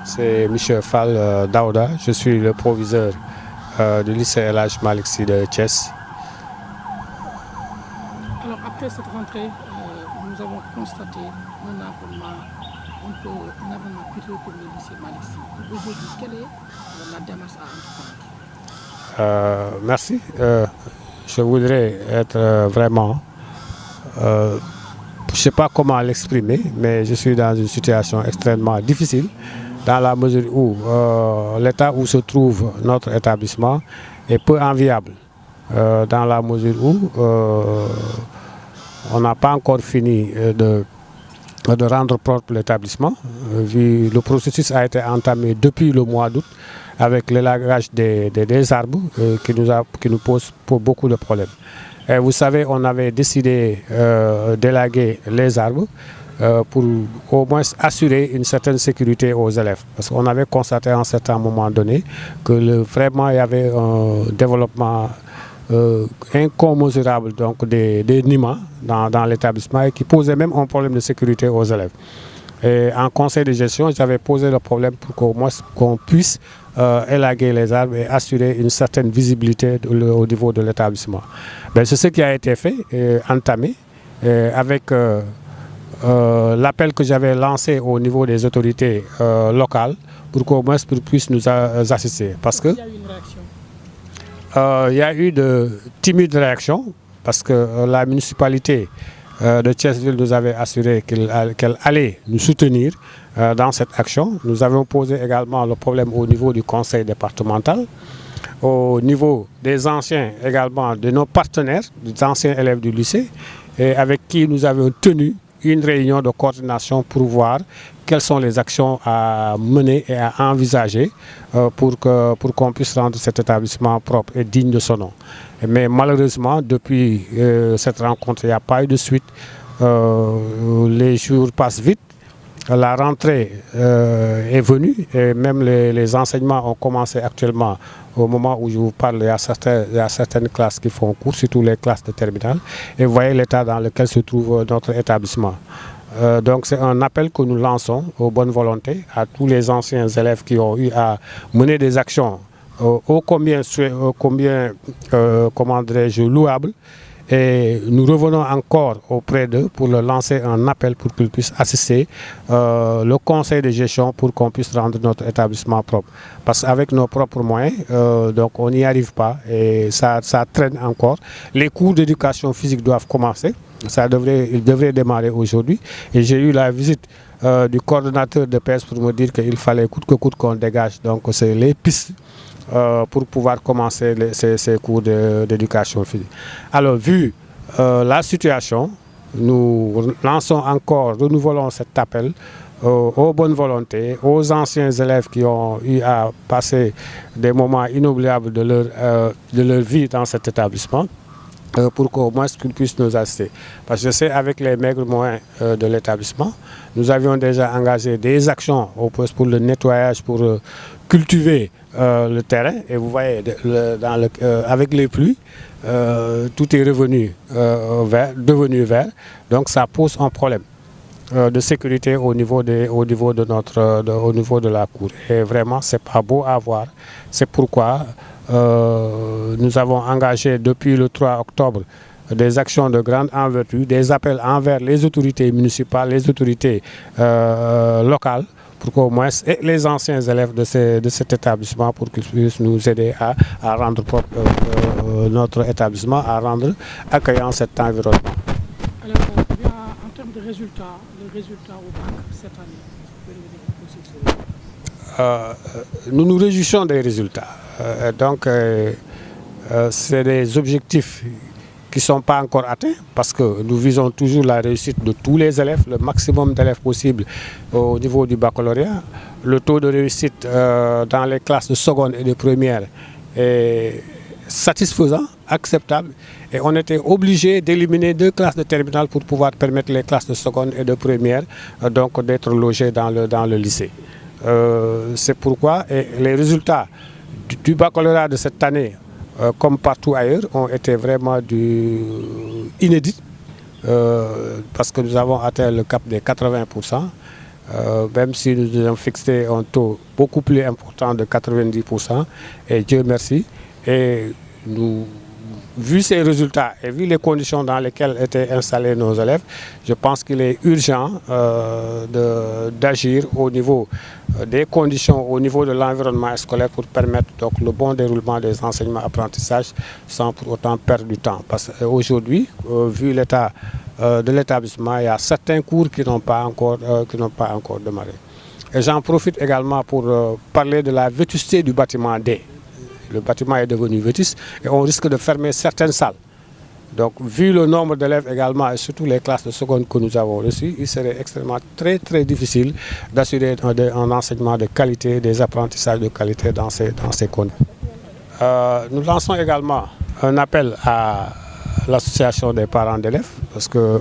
C'est M. Fall Daouda, je suis le proviseur du lycée El Hadj Malick Sy de Thiès. Alors après cette rentrée, nous avons constaté un abonnement période pour le lycée Malick Sy. Aujourd'hui, quelle est la démarche à entreprendre? Merci. Je voudrais être vraiment... je ne sais pas comment l'exprimer, mais je suis dans une situation extrêmement difficile dans la mesure où l'état où se trouve notre établissement est peu enviable. Dans la mesure où on n'a pas encore fini de rendre propre l'établissement. Le processus a été entamé depuis le mois d'août avec l'élagage des arbres qui nous pose beaucoup de problèmes. Et vous savez, on avait décidé d'élaguer les arbres pour au moins assurer une certaine sécurité aux élèves. Parce qu'on avait constaté à un certain moment donné que vraiment il y avait un développement incommensurable donc des nids dans l'établissement et qui posait même un problème de sécurité aux élèves. Et en conseil de gestion, j'avais posé le problème pour qu'au moins qu'on puisse élaguer les arbres et assurer une certaine visibilité au niveau de l'établissement. C'est ce qui a été fait, entamé, avec l'appel que j'avais lancé au niveau des autorités locales pour qu'au moins ils puissent nous assister. Parce que il y a eu de timides réactions parce que la municipalité de Thiès-Ville nous avait assuré qu'elle allait nous soutenir dans cette action. Nous avons posé également le problème au niveau du conseil départemental, au niveau des anciens également, de nos partenaires, des anciens élèves du lycée, et avec qui nous avons tenu une réunion de coordination pour voir quelles sont les actions à mener et à envisager pour qu'on puisse rendre cet établissement propre et digne de son nom. Mais malheureusement, depuis cette rencontre, il n'y a pas eu de suite. Les jours passent vite. La rentrée est venue et même les enseignements ont commencé actuellement. Au moment où je vous parle, il y a certaines classes qui font cours, surtout les classes de terminale. Et vous voyez l'état dans lequel se trouve notre établissement. Donc c'est un appel que nous lançons aux bonnes volontés, à tous les anciens élèves qui ont eu à mener des actions ô combien comment dirais-je, louables. Et nous revenons encore auprès d'eux pour leur lancer un appel pour qu'ils puissent assister le conseil de gestion pour qu'on puisse rendre notre établissement propre. Parce qu'avec nos propres moyens, donc on n'y arrive pas et ça traîne encore. Les cours d'éducation physique doivent commencer. Ils devraient démarrer aujourd'hui. Et j'ai eu la visite du coordonnateur de PS pour me dire qu'il fallait coûte que coûte qu'on dégage. Donc c'est les pistes pour pouvoir commencer ces cours d'éducation physique. Alors, vu la situation, nous lançons encore, renouvelons cet appel aux bonnes volontés, aux anciens élèves qui ont eu à passer des moments inoubliables de leur vie dans cet établissement, pour qu'au moins qu'ils puissent nous assister. Parce que je sais, avec les maigres moyens de l'établissement, nous avions déjà engagé des actions pour le nettoyage, pour cultiver le terrain. Et vous voyez, avec les pluies, tout est devenu vert. Donc ça pose un problème de sécurité au niveau de la cour. Et vraiment, c'est pas beau à voir. C'est pourquoi nous avons engagé depuis le 3 octobre des actions de grande envergure, des appels envers les autorités municipales, les autorités locales, pour qu'au moins les anciens élèves de cet établissement, pour qu'ils puissent nous aider à rendre propre notre établissement, à rendre accueillant cet environnement. Alors, en termes de résultats, les résultats au bac cette année, nous nous réjouissons des résultats. Donc, c'est des objectifs qui ne sont pas encore atteints parce que nous visons toujours la réussite de tous les élèves, le maximum d'élèves possible au niveau du baccalauréat. Le taux de réussite dans les classes de seconde et de première est satisfaisant, acceptable. Et on était obligé d'éliminer 2 classes de terminale pour pouvoir permettre les classes de seconde et de première donc d'être logées dans le lycée. C'est pourquoi les résultats du baccalauréat de cette année, comme partout ailleurs, ont été vraiment inédits parce que nous avons atteint le cap des 80%. même si nous avons fixé un taux beaucoup plus important de 90%, et Dieu merci. Et nous, vu ces résultats et vu les conditions dans lesquelles étaient installés nos élèves, je pense qu'il est urgent d'agir au niveau des conditions, au niveau de l'environnement scolaire pour permettre donc, le bon déroulement des enseignements-apprentissages sans pour autant perdre du temps. Parce qu'aujourd'hui, vu l'état de l'établissement, il y a certains cours qui n'ont pas encore démarré. Et j'en profite également pour parler de la vétusté du bâtiment D. Le bâtiment est devenu vétuste et on risque de fermer certaines salles. Donc, vu le nombre d'élèves également et surtout les classes de seconde que nous avons reçues, il serait extrêmement très difficile d'assurer un enseignement de qualité, des apprentissages de qualité dans ces conditions. Nous lançons également un appel à l'association des parents d'élèves parce que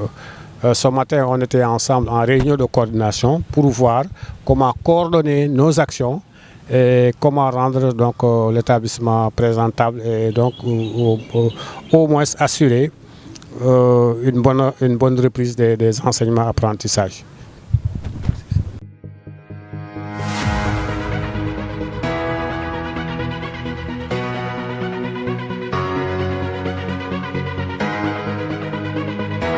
ce matin, on était ensemble en réunion de coordination pour voir comment coordonner nos actions et comment rendre donc l'établissement présentable et donc au moins assurer une bonne reprise des enseignements apprentissages.